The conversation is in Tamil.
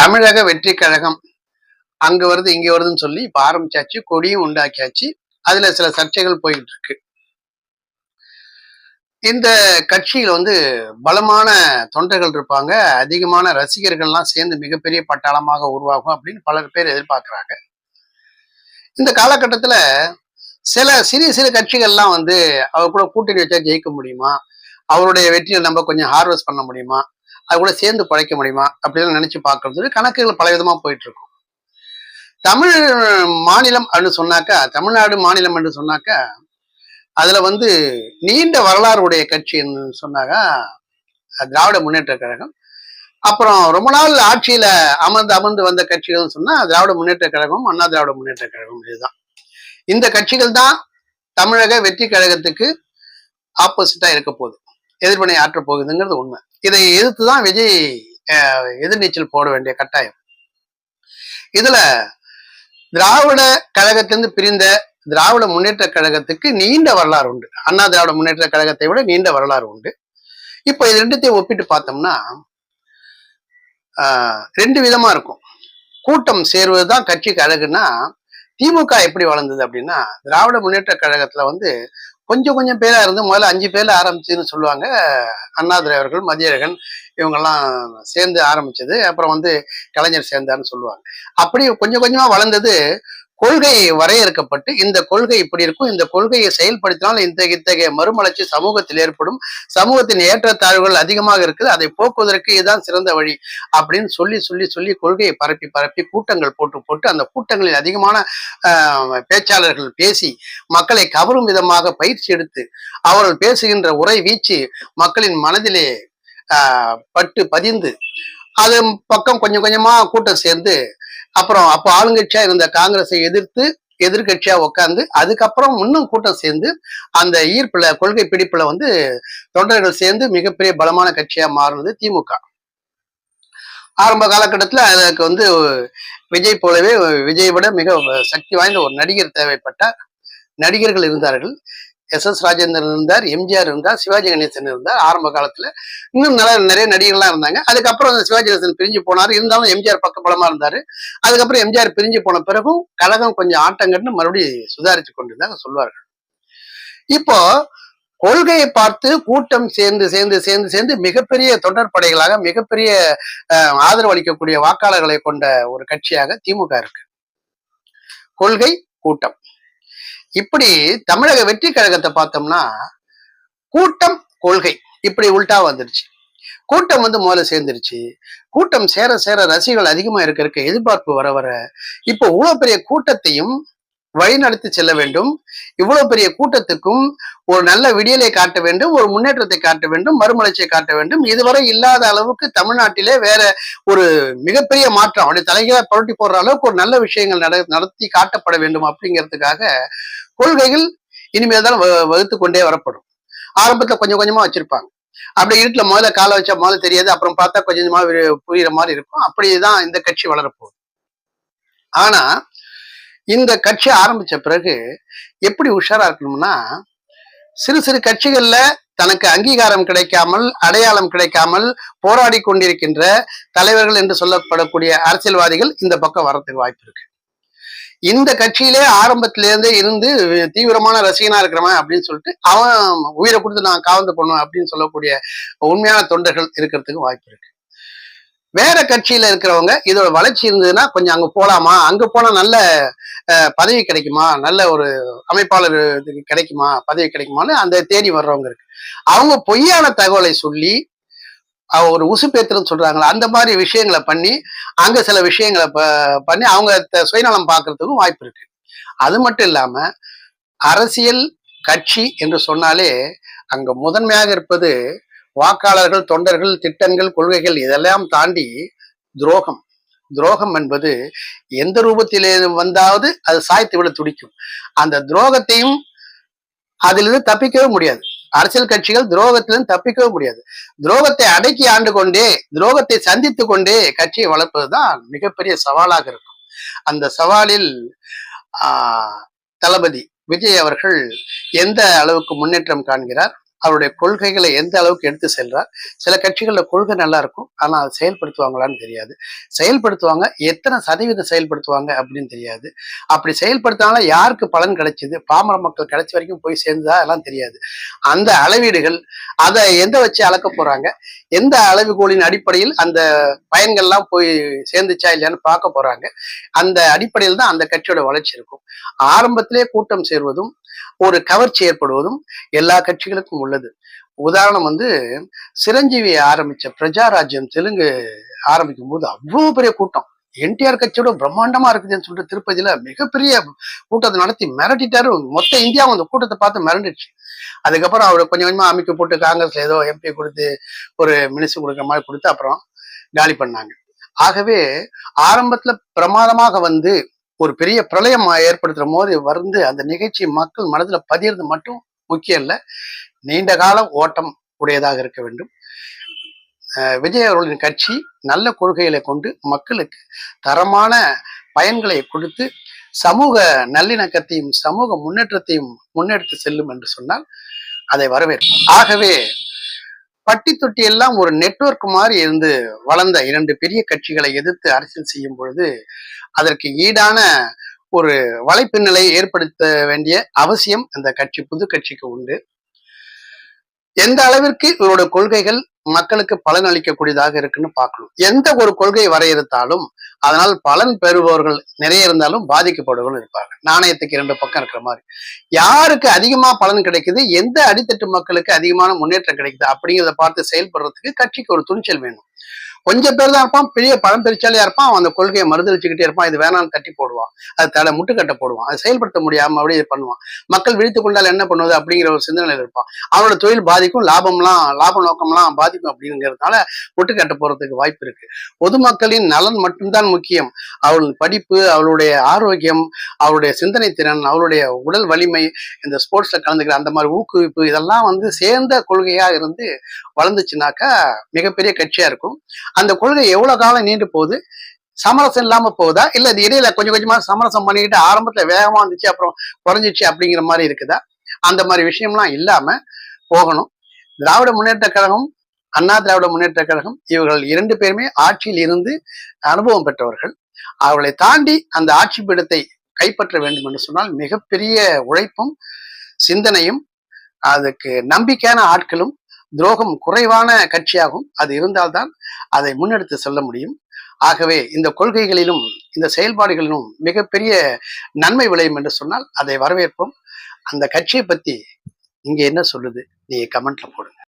தமிழக வெற்றி கழகம் அங்க வருது இங்க வருதுன்னு சொல்லி இப்ப ஆரம்பிச்சாச்சு, கொடியும் உண்டாக்கியாச்சு. அதுல சில சர்ச்சைகள் போயிட்டு இருக்கு. இந்த கட்சியில பலமான தொண்டர்கள் இருப்பாங்க, அதிகமான ரசிகர்கள்லாம் சேர்ந்து மிகப்பெரிய பட்டாளமாக உருவாகும் அப்படின்னு பலர் பேர் எதிர்பார்க்கிறாங்க. இந்த காலகட்டத்துல சில சிறிய சிறு கட்சிகள்லாம் அவர் கூட கூட்டணி வச்சா ஜெயிக்க முடியுமா, அவருடைய வெற்றியை நம்ம கொஞ்சம் ஹார்வெஸ்ட் பண்ண முடியுமா, அது கூட சேர்ந்து பழைக்க முடியுமா அப்படின்னு நினைச்சு பார்க்கறது கணக்குகள் பல விதமா போயிட்டு இருக்கும். தமிழ் மாநிலம் அப்படின்னு சொன்னாக்கா, தமிழ்நாடு மாநிலம் என்று சொன்னாக்கா, அதுல நீண்ட வரலாறு உடைய கட்சின்னு சொன்னாக்கா திராவிட முன்னேற்ற கழகம். அப்புறம் ரொம்ப நாள் ஆட்சியில அமர்ந்து வந்த கட்சிகள் சொன்னா திராவிட முன்னேற்ற கழகம், அண்ணா திராவிட முன்னேற்ற கழகம். இதுதான் இந்த கட்சிகள் தான் தமிழக வெற்றி கழகத்துக்கு ஆப்போசிட்டா இருக்க போகுது, எதிர்வினை ஆற்ற போகுதுங்கிறது உண்மை. இதை எதிர்த்துதான் விஜய் எதிர்நீச்சல் போட வேண்டிய கட்டாயம். இதுல திராவிட கழகத்திலிருந்து பிரிந்த திராவிட முன்னேற்ற கழகத்துக்கு நீண்ட வரலாறு உண்டு, அண்ணா திராவிட முன்னேற்ற கழகத்தை விட நீண்ட வரலாறு உண்டு. இப்ப இது ரெண்டுத்தையும் ஒப்பிட்டு பார்த்தோம்னா ரெண்டு விதமா இருக்கும். கூட்டம் சேர்வதுதான் கட்சிக்கு அழகுன்னா, திமுக எப்படி வளர்ந்தது அப்படின்னா, திராவிட முன்னேற்ற கழகத்துல கொஞ்சம் கொஞ்சம் பேரா இருந்து முதல்ல 5 பேர்ல ஆரம்பிச்சுன்னு சொல்லுவாங்க. அண்ணாதுரை அவர்கள், மதியழகன் இவங்கெல்லாம் சேர்ந்து ஆரம்பிச்சது. அப்புறம் கலைஞர் சேர்ந்தார்னு சொல்லுவாங்க. அப்படி கொஞ்சம் கொஞ்சமா வளர்ந்தது. கொள்கை வரையறுக்கப்பட்டு இந்த கொள்கை இப்படி இருக்கும், இந்த கொள்கையை செயல்படுத்தினால் இத்தகைய மறுமலர்ச்சி சமூகத்தில் ஏற்படும், சமூகத்தின் ஏற்றத்தாழ்வுகள் அதிகமாக இருக்குது, அதை போக்குவதற்கு இதுதான் சிறந்த வழி அப்படின்னு சொல்லி சொல்லி சொல்லி கொள்கையை பரப்பி கூட்டங்கள் போட்டு அந்த கூட்டங்களில் அதிகமான பேச்சாளர்கள் பேசி மக்களை கவரும் விதமாக பயிற்சி எடுத்து அவர்கள் பேசுகின்ற உரை வீச்சு மக்களின் மனதிலே பட்டு பதிந்து அது பக்கம் கொஞ்சம் கொஞ்சமா கூட்டம் சேர்ந்து அப்புறம் அப்போ ஆளுங்கட்சியா இருந்த காங்கிரஸை எதிர்த்து எதிர்கட்சியா உட்கார்ந்து அதுக்கப்புறம் இன்னும் கூட்டம் சேர்ந்து அந்த ஈர்ப்புல கொள்கை பிடிப்புல தொண்டர்கள் சேர்ந்து மிகப்பெரிய பலமான கட்சியா மாறினது திமுக. ஆரம்ப காலகட்டத்துல அதுக்கு விஜய் போலவே விஜய் விட மிக சக்தி வாய்ந்த ஒரு நடிகர் தேவைப்பட்டார். நடிகர்கள் இருந்தார்கள். எஸ் ராஜேந்திரன் இருந்தார், எம்ஜிஆர் இருந்தார், சிவாஜி கணேசன் இருந்தார். ஆரம்ப காலத்துல இன்னும் நிறைய நடிகர்கள்லாம் இருந்தாங்க. அதுக்கப்புறம் சிவாஜி கணேசன் பிரிஞ்சு போனார். இருந்தாலும் எம்ஜிஆர் பக்கபலமா இருந்தாரு. அதுக்கப்புறம் எம்ஜிஆர் பிரிஞ்சு போன பிறகும் கழகம் கொஞ்சம் ஆட்டங்கட்டு மறுபடியும் சுதாரிச்சு கொண்டுதான் சொல்வார்கள். இப்போ கொள்கையை பார்த்து கூட்டம் சேர்ந்து சேர்ந்து சேர்ந்து சேர்ந்து மிகப்பெரிய தொண்டர் படைகளாக மிகப்பெரிய ஆதரவு அளிக்கக்கூடிய வாக்காளர்களை கொண்ட ஒரு கட்சியாக திமுக இருக்கு. கொள்கை கூட்டம். இப்படி தமிழக வெற்றி கழகத்தை பார்த்தோம்னா கூட்டம் கொள்கை இப்படி உள்டா வந்துருச்சு. கூட்டம் முதல்ல சேர்ந்துருச்சு. கூட்டம் சேர சேர ரசிகர்கள் அதிகமா இருக்க எதிர்பார்ப்பு வர வர இப்போ இவ்வளவு பெரிய கூட்டத்தையும் வழிநடத்தி செல்ல வேண்டும், இவ்வளவு பெரிய கூட்டத்துக்கும் ஒரு நல்ல விடியலை காட்ட வேண்டும், ஒரு முன்னேற்றத்தை காட்ட வேண்டும், மறுமலர்ச்சியை காட்ட வேண்டும். இதுவரை இல்லாத அளவுக்கு தமிழ்நாட்டிலே வேற ஒரு மிகப்பெரிய மாற்றம் அப்படி தலைகீழா புரட்டி போடுற அளவுக்கு ஒரு நல்ல விஷயங்கள் நடத்தி காட்டப்பட வேண்டும் அப்படிங்கிறதுக்காக கொள்கைகள் இனிமேல் தான் வகுத்து கொண்டே வரப்படும். ஆரம்பத்துல கொஞ்சம் கொஞ்சமா வச்சிருப்பாங்க. அப்படி இருட்டுல முதல்ல காலை வச்சா முதல்ல தெரியாது, அப்புறம் பார்த்தா கொஞ்சம் கொஞ்சமா புரியுற மாதிரி இருக்கும். அப்படிதான் இந்த கட்சி வளரப்போகுது. ஆனா இந்த கட்சி ஆரம்பிச்ச பிறகு எப்படி உஷாரா இருக்கணும்னா, சிறு சிறு கட்சிகள்ல தனக்கு அங்கீகாரம் கிடைக்காமல் அடையாளம் கிடைக்காமல் போராடி கொண்டிருக்கின்ற தலைவர்கள் என்று சொல்லப்படக்கூடிய அரசியல்வாதிகள் இந்த பக்கம் வரத்துக்கு வாய்ப்பு இருக்கு. இந்த கட்சியிலே ஆரம்பத்திலேருந்தே இருந்து தீவிரமான ரசிகனா இருக்கிறவன் அப்படின்னு சொல்லிட்டு அவன் உயிரை கொடுத்து நான் காவந்து பண்ணுவேன் அப்படின்னு சொல்லக்கூடிய உண்மையான தொண்டர்கள் இருக்கிறதுக்கு வாய்ப்பு இருக்கு. வேற கட்சியில இருக்கிறவங்க இதோட வளர்ச்சி இருந்ததுன்னா கொஞ்சம் அங்க போலாமா, அங்க போனா நல்ல பதவி கிடைக்குமா, நல்ல ஒரு அமைப்பாளர் கிடைக்குமா, பதவி கிடைக்குமான்னு அந்த தேடி வர்றவங்க இருக்கு. அவங்க பொய்யான தகவலை சொல்லி ஒரு உசுப்பேத்திரம் சொல்றாங்களா அந்த மாதிரி விஷயங்களை பண்ணி அங்க சில விஷயங்களை பண்ணி அவங்க சுயநலம் பார்க்கறதுக்கும் வாய்ப்பு இருக்கு. அது மட்டும் இல்லாம அரசியல் கட்சி என்று சொன்னாலே அங்க முதன்மையாக இருப்பது வாக்காளர்கள், தொண்டர்கள், திட்டங்கள், கொள்கைகள் இதெல்லாம் தாண்டி துரோகம். துரோகம் என்பது எந்த ரூபத்திலே வந்தாவது அது சாய்த்து விட துடிக்கும். அந்த துரோகத்தையும் அதிலிருந்து தப்பிக்கவே முடியாது. அரசியல் கட்சிகள் துரோகத்திலிருந்து தப்பிக்கவே முடியாது. துரோகத்தை அடக்கி ஆண்டு கொண்டே, துரோகத்தை சந்தித்து கொண்டே கட்சியை வளர்ப்பதுதான் மிகப்பெரிய சவாலாக இருக்கும். அந்த சவாலில் தளபதி விஜய் அவர்கள் எந்த அளவுக்கு முன்னேற்றம் காண்கிறார், அவருடைய கொள்கைகளை எந்த அளவுக்கு எடுத்து செல்றார். சில கட்சிகள்ல கொள்கை நல்லா இருக்கும். ஆனா அதை செயல்படுத்துவாங்களான்னு தெரியாது. செயல்படுத்துவாங்க. எத்தனை சதவீதம் செயல்படுத்துவாங்க அப்படின்னு தெரியாது. அப்படி செயல்படுத்தினால யாருக்கு பலன் கிடைச்சது, பாமர மக்கள் கிடைச்ச வரைக்கும் போய் சேர்ந்ததா எல்லாம் தெரியாது. அந்த அளவீடுகள் அதை எந்த வச்சு அளக்க போறாங்க, எந்த அளவுகோலின் அடிப்படையில் அந்த பயன்கள்லாம் போய் சேர்ந்துச்சா இல்லையான்னு பார்க்க போறாங்க. அந்த அடிப்படையில் தான் அந்த கட்சியோட வளர்ச்சி இருக்கும். ஆரம்பத்திலே கூட்டம் சேர்வதும் ஒரு கவர்ச்சி ஏற்படுவதும் எல்லா கட்சிகளுக்கும் உள்ளது. உதாரணம் வந்து சிரஞ்சீவி ஆரம்பிச்ச பிரஜாராஜ்யம் தெலுங்கு ஆரம்பிக்கும் போது அவ்வளவு பெரிய கூட்டம். என்டிஆர் கட்சியோட பிரம்மாண்டமா இருக்குதுன்னு சொல்லிட்டு திருப்பதியில மிகப்பெரிய கூட்டத்தை நடத்தி மிரட்டிட்டாரு. மொத்த இந்தியாவும் அந்த கூட்டத்தை பார்த்து மிரண்டுச்சு. அதுக்கப்புறம் அவர் கொஞ்சம் கொஞ்சமா அமைக்க போட்டு காங்கிரஸ்ல ஏதோ எம்பி கொடுத்து ஒரு மினிஸ்டர் கொடுக்குற மாதிரி கொடுத்து அப்புறம் காலி பண்ணாங்க. ஆகவே ஆரம்பத்துல பிரமாதமாக வந்து ஒரு பெரிய பிரளயம் ஏற்படுத்துற போது வந்து அந்த நிகழ்ச்சி மக்கள் மனதுல பதியறது மட்டும் முக்கியம் இல்லை, நீண்ட காலம் ஓட்டம் உடையதாக இருக்க வேண்டும். விஜய் அவர்களின் கட்சி நல்ல கொள்கைகளை கொண்டு மக்களுக்கு தரமான பயன்களை கொடுத்து சமூக நல்லிணக்கத்தையும் சமூக முன்னேற்றத்தையும் முன்னெடுத்து செல்லும் என்று சொன்னால் அதை வரவேற்கும். ஆகவே பட்டி தொட்டி எல்லாம் ஒரு நெட்வொர்க் மாதிரி இருந்து வளர்ந்த இரண்டு பெரிய கட்சிகளை எதிர்த்து அரசியல் செய்யும் பொழுது அதற்கு ஈடான ஒரு வலைப்பின்னலை ஏற்படுத்த வேண்டிய அவசியம் அந்த கட்சி புது கட்சிக்கு உண்டு. எந்த அளவிற்கு இவரோட கொள்கைகள் மக்களுக்கு பலன் அளிக்கக்கூடியதாக இருக்குன்னு பார்க்கணும். எந்த ஒரு கொள்கை வரையறுத்தாலும் அதனால் பலன் பெறுபவர்கள் நிறைய இருந்தாலும் பாதிக்கப்படுபவர்கள் இருப்பாங்க. நாணயத்துக்கு இரண்டு பக்கம் இருக்கிற மாதிரி. யாருக்கு அதிகமா பலன் கிடைக்குது, எந்த அடித்தட்டு மக்களுக்கு அதிகமான முன்னேற்றம் கிடைக்குது அப்படிங்கிறத பார்த்து செயல்படுறதுக்கு கட்சிக்கு ஒரு துணிச்சல் வேணும். கொஞ்சம் பேர் தான் இருப்பான், பெரிய பழம் பெருச்சாலியா இருப்பான், அவன் அந்த கொள்கையை மறுதளிச்சுக்கிட்டே இருப்பான், இது வேணாம்னு தட்டி போடுவான், அது தடை முட்டுக்கட்டை போடுவான், அதை செயல்படுத்த முடியாம அப்படியே பண்ணுவான். மக்கள் விழித்துக் கொண்டால் என்ன பண்ணுவது அப்படிங்கிற ஒரு சிந்தனையில் இருப்பான். அவனோட தொழில் பாதிக்கும், லாப நோக்கம்லாம் பாதிக்கும் அப்படிங்கிறதுனால முட்டுக்கட்டை போறதுக்கு வாய்ப்பு இருக்கு. பொதுமக்களின் நலன் மட்டும்தான் முக்கியம். அவள் படிப்பு, அவளுடைய ஆரோக்கியம், அவளுடைய சிந்தனை திறன், அவளுடைய உடல் வலிமை, இந்த ஸ்போர்ட்ஸ்ல கலந்துக்கிற அந்த மாதிரி ஊக்குவிப்பு இதெல்லாம் வந்து சேர்ந்த கொள்கையா இருந்து வளர்ந்துச்சுனாக்கா மிகப்பெரிய கட்சியா இருக்கும். அந்த கொள்கை எவ்வளவு காலம் நீண்டு போகுது, சமரசம் இல்லாம போகுதா, இல்ல இது இடையில கொஞ்சம் கொஞ்சமா சமரசம் பண்ணிக்கிட்டு ஆரம்பத்துல வேகமா இருந்துச்சு அப்புறம் குறைஞ்சிச்சு அப்படிங்கிற மாதிரி இருக்குதா, அந்த மாதிரி விஷயம்லாம் இல்லாம போகணும். திராவிட முன்னேற்ற கழகம், அண்ணா திராவிட முன்னேற்ற கழகம் இவர்கள் இரண்டு பேருமே ஆட்சியில் இருந்து அனுபவம் பெற்றவர்கள். அவர்களை தாண்டி அந்த ஆட்சி பீடத்தை கைப்பற்ற வேண்டும் என்று சொன்னால் மிகப்பெரிய உழைப்பும் சிந்தனையும் அதுக்கு நம்பிக்கையான ஆட்களும் துரோகம் குறைவான கட்சியாகும் அது இருந்தால்தான் அதை முன்னெடுத்து செல்ல முடியும். ஆகவே இந்த கொள்கைகளிலும் இந்த செயல்பாடுகளிலும் மிகப்பெரிய நன்மை விளையும் என்று சொன்னால் அதை வரவேற்போம். அந்த கட்சியை பத்தி இங்க என்ன சொல்லுது நீங்க கமெண்ட்ல போடுங்க.